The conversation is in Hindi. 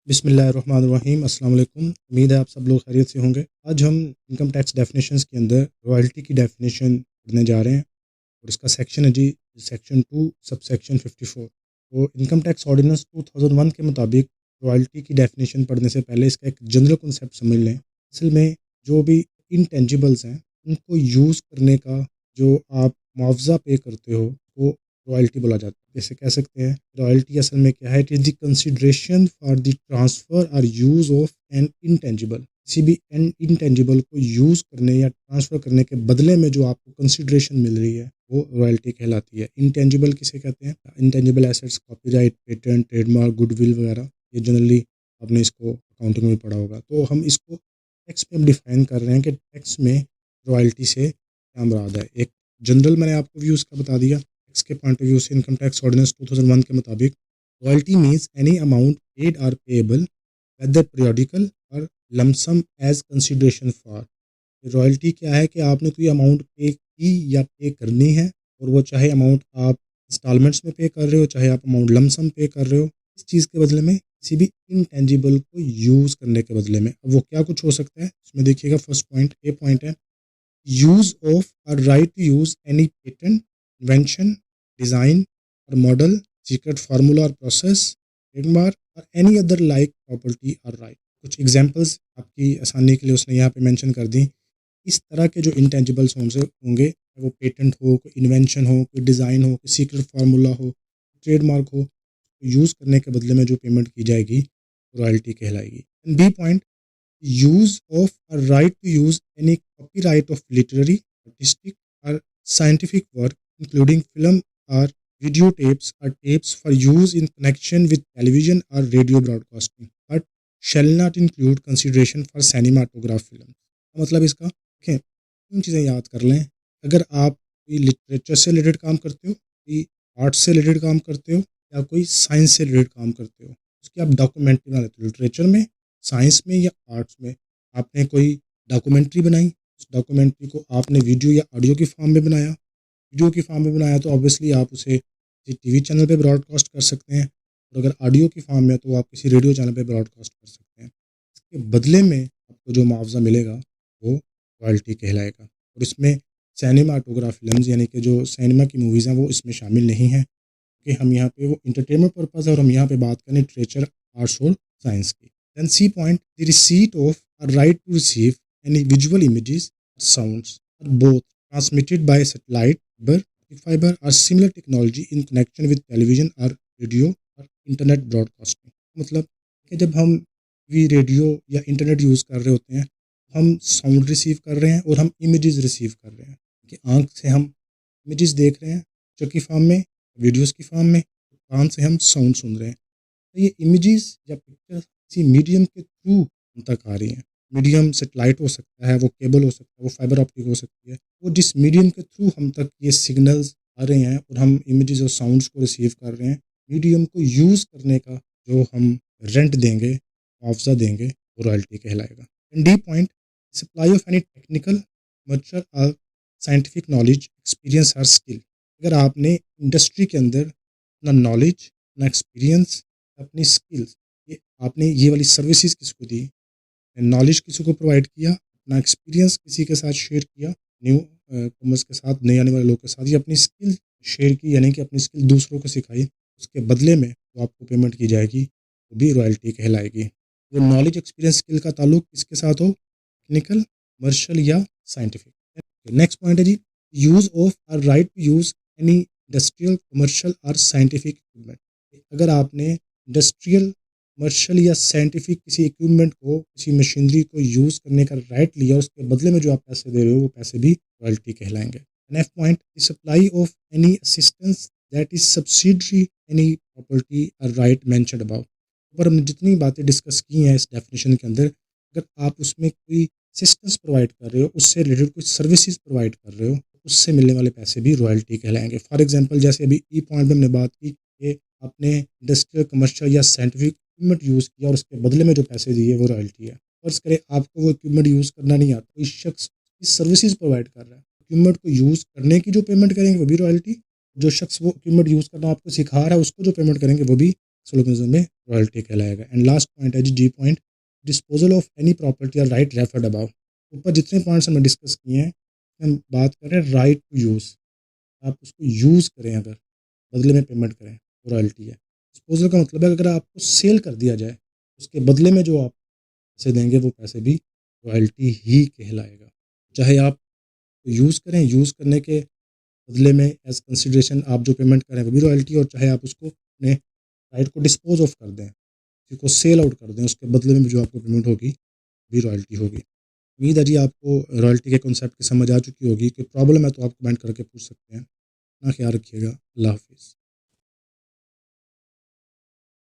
बिस्मिल्लाहिर्रहमानिर्रहीम अस्सलाम वालेकुम। उम्मीद है आप सब लोग खैरियत से होंगे। आज हम इनकम टैक्स डेफिनेशंस के अंदर रॉयल्टी की डेफिनेशन पढ़ने जा रहे हैं और इसका सेक्शन है जी सेक्शन 2 सब सेक्शन 54। तो इनकम टैक्स ऑर्डिनेंस 2001 के मुताबिक रॉयल्टी की डेफिनेशन पढ़ने से पहले इसका एक जनरल कॉन्सेप्ट समझ लें। असल में जो भी इंटेंजिबल्स हैं उनको यूज़ करने का जो आप मुआवजा पे करते हो वो रॉयल्टी बोला जाता है। जैसे कह सकते हैं रॉयल्टी असल में क्या है, it is the consideration for the transfer और यूज़ ऑफ एन इंटेंजिबल। किसी भी एन इंटेंजिबल को यूज़ करने या ट्रांसफ़र करने के बदले में जो आपको कंसिडरेशन मिल रही है वो रॉयल्टी कहलाती है। इंटेंजिबल किसे कहते हैं? Intangible assets copyright, patent, trademark, goodwill वगैरह, ये जनरली आपने इसको अकाउंटिंग में पढ़ा होगा। तो हम इसको टैक्स में डिफाइन कर रहे हैं कि टैक्स में रॉयल्टी से क्या मुराद है। एक जनरल मैंने आपको व्यू उसका बता दिया। टैक्स के पॉइंट ऑफ व्यू से इनकम टैक्स ऑर्डिनेंस 2001 के मुताबिक royalty means any amount paid or payable whether periodical और lump sum as consideration for. Royalty क्या है कि आपने कोई अमाउंट पे की या पे करनी है, और वो चाहे अमाउंट आप इंस्टॉलमेंट्स में पे कर रहे हो, चाहे आप अमाउंट लमसम पे कर रहे हो, इस चीज़ के बदले में किसी भी इंटेंजिबल को यूज़ करने के बदले में। अब वो क्या कुछ हो सकता है उसमें देखिएगा। फर्स्ट पॉइंट ए पॉइंट है use of or right to use any patent, invention, design or model, secret formula or process, trademark or any other like property or right। कुछ एग्जांपल्स आपकी आसानी के लिए उसने यहाँ पे मेंशन कर दी। इस तरह के जो इंटेंजिबल्स होंगे, वो पेटेंट हो, कोई इन्वेंशन हो, कोई डिज़ाइन हो, कोई सीक्रेट फार्मूला हो, ट्रेडमार्क हो, यूज़ करने के बदले में जो पेमेंट की जाएगी रॉयल्टी कहलाएगी। B point use of or right to use any copyright of literary, artistic or scientific work, including film or videotapes or tapes for use in connection with television or radio broadcasting, but shall not include consideration for cinematograph film। मतलब इसका देखें, तीन चीज़ें याद कर लें। अगर आप कोई लिटरेचर से रिलेटेड काम करते हो, कोई आर्ट से रिलेटेड काम करते हो, या कोई साइंस से रिलेटेड काम करते हो, उसकी आप डॉक्यूमेंट्री बना लेते हो। लिटरेचर में, साइंस में या आर्ट्स में आपने कोई डॉक्यूमेंट्री बनाई, उस डॉक्यूमेंट्री को आपने वीडियो या ऑडियो की फॉर्म में बनाया। वीडियो की फॉर्म में बनाया तो ऑब्वियसली आप उसे किसी टीवी चैनल पे ब्रॉडकास्ट कर सकते हैं, और अगर ऑडियो की फॉर्म में तो आप किसी रेडियो चैनल पे ब्रॉडकास्ट कर सकते हैं। इसके बदले में आपको जो मुआवजा मिलेगा वो रॉयल्टी कहलाएगा। और इसमें सिनेमाटोग्राफ फिल्म्स यानी कि जो सिनेमा की मूवीज़ हैं वो इसमें शामिल नहीं हैं, कि हम यहाँ पे वो इंटरटेनमेंट पर्पज़ है और हम यहाँ पे बात करें लिटरेचर, आर्ट्स और साइंस की। Then C point, the receipt of a right to receive any visual images or sounds are both transmitted by satellite, fiber or similar technology in connection with television or radio or internet broadcasting। मतलब कि जब हम टीवी, रेडियो या इंटरनेट यूज़ कर रहे होते हैं, हम साउंड रिसीव कर रहे हैं और हम इमेजेस रिसीव कर रहे हैं। कि आँख से हम इमेजेस देख रहे हैं पिक्चर की फॉर्म में, वीडियोस की फॉर्म में, कान से हम साउंड सुन रहे हैं। तो ये इमेजेस या पिक्चर किसी मीडियम के थ्रू हम तक आ रही हैं। मीडियम सेटेलाइट हो सकता है, वो केबल हो सकता है, वो फाइबर ऑप्टिक हो सकती है। वो जिस मीडियम के थ्रू हम तक ये सिग्नल्स आ रहे हैं और हम इमेजेस और साउंड्स को रिसीव कर रहे हैं, मीडियम को यूज़ करने का जो हम रेंट देंगे, मुआवजा देंगे, वो रॉयल्टी कहलाएगा। And D point supply of any technical, commercial और साइंटिफिक नॉलेज, एक्सपीरियंस और स्किल। अगर आपने इंडस्ट्री के अंदर अपना नॉलेज, अपना एक्सपीरियंस, अपनी स्किल्स, ये आपने ये वाली सर्विसेज किसको दी, नॉलेज किसी को प्रोवाइड किया, अपना एक्सपीरियंस किसी के साथ शेयर किया, न्यू कॉमर्स के साथ, नए आने वाले लोग के साथ, ये अपनी स्किल शेयर की, यानी कि अपनी स्किल दूसरों को सिखाई, उसके बदले में जो आपको पेमेंट की जाएगी वो भी रॉयल्टी कहलाएगी। वो नॉलेज, एक्सपीरियंस, स्किल का ताल्लुक किसके साथ हो, टेक्निकल, कमर्शियल या साइंटिफिक। नेक्स्ट पॉइंट है G use of or right to use any industrial, commercial और साइंटिफिक इक्विपमेंट। अगर आपने इंडस्ट्रियल, कमर्शियल या साइंटिफिक किसी इक्विपमेंट को, किसी मशीनरी को यूज़ करने का राइट लिया, उसके बदले में जो आप पैसे दे रहे हो वो पैसे भी रॉयल्टी कहलाएंगे। Next point supply of any assistance that is subsidiary any property और राइट मेंशन्ड अबव। ऊपर हमने जितनी बातें डिस्कस की हैं इस डेफिनेशन के अंदर, अगर आप उसमें कोई असिस्टेंस प्रोवाइड कर रहे हो, उससे रिलेटेड कुछ सर्विसेज प्रोवाइड कर रहे हो, तो उससे मिलने वाले पैसे भी रॉयल्टी कहलाएंगे। फॉर एग्जांपल जैसे अभी ई पॉइंट में हमने बात की कि आपने इंडस्ट्रियल, कमर्शियल या साइंटिफिक इक्विपमेंट यूज़ किया और उसके बदले में जो पैसे दिए वो रॉयल्टी है। फर्ज करें आपको वो इक्विपमेंट यूज़ करना नहीं आता, कोई शख्स इस सर्विसेज प्रोवाइड कर रहा है, इक्विपमेंट को यूज़ करने की जो पेमेंट करेंगे वो भी रॉयल्टी, जो शख्स वो इक्विपमेंट यूज़ करना आपको सिखा रहा है उसको जो पेमेंट करेंगे वो भी सलोमिज्म में रॉयल्टी कहलाएगा। एंड लास्ट पॉइंट है G point, disposal of any property और राइट रेफर्ड अबाउ। ऊपर जितने पॉइंट्स हमने डिस्कस किए हैं, हम बात कर रहे हैं राइट टू यूज़, आप उसको यूज़ करें, अगर बदले में पेमेंट करें वो रॉयल्टी है। डिस्पोजल का मतलब है अगर आपको सेल कर दिया जाए, उसके बदले में जो आप पैसे देंगे वो पैसे भी रॉयल्टी ही कहलाएगा। चाहे आप यूज़ करें, यूज़ करने के बदले में एज कंसिडरेशन आप जो पेमेंट करें वो भी रॉयल्टी, और चाहे आप उसको अपने राइट को डिस्पोज ऑफ कर दें, किसी को सेल आउट कर दें, उसके बदले में जो आपको पेमेंट होगी भी रॉयल्टी होगी। उम्मीद है जी आपको रॉयल्टी के कॉन्सेप्ट की समझ आ चुकी होगी। कि प्रॉब्लम है तो आप कमेंट करके पूछ सकते हैं। अपना ख्याल रखिएगा। अल्लाह हाफिज़।